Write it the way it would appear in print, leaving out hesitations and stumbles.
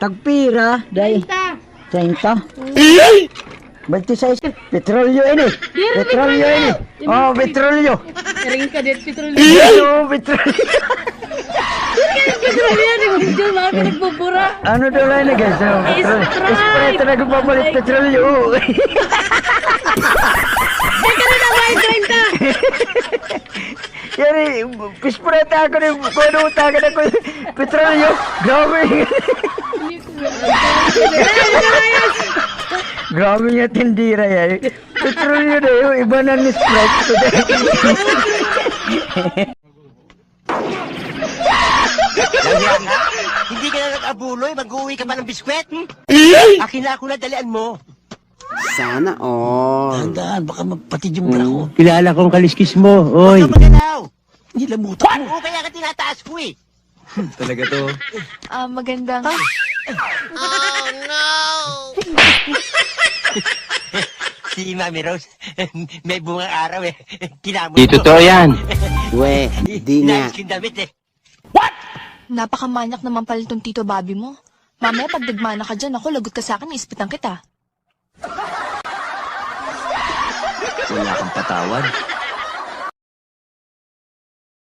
Tagpira, day. 30. 26. Petrolyo ini. Petrolyo ini. Oh, petrolyo. Ring ka dit petrolyo. Oh, petrolyo. Petrolyo ni mo dyan mga pinagbubura. Ano daw lang ini guys? Oh, petrolyo. Sprite na nagpapalit petrolyo. Teka na naman 30. Yari, pisprite ako ni kuno utakan ako petrolyo. Grabe. Grabe niya tindira yan. Petrolyo na yun, iba na ni Sprite. Langyan ka? Hindi ka na nag-abuloy, mag-uwi ka pa ng biskwet? Akin na ako na dalian mo. Sana all. Tandaan, baka magpatid yung bra ko. Kilala kong kaliskis mo, oy. Huwag ka magalaw. Nilamutan mo. Oo, kaya ka tinataas ko eh. Talaga to. Magandang... Si Mami Rose, may bungang araw eh. Kinamot Di totoo yan. We, di nga. Nais kong damit eh. Napakamanyak naman pala itong Tito Bobby mo. Mamaya pag nagmana ka dyan, ako lagot ka sa akin, ispitan kita. Wala kang patawad.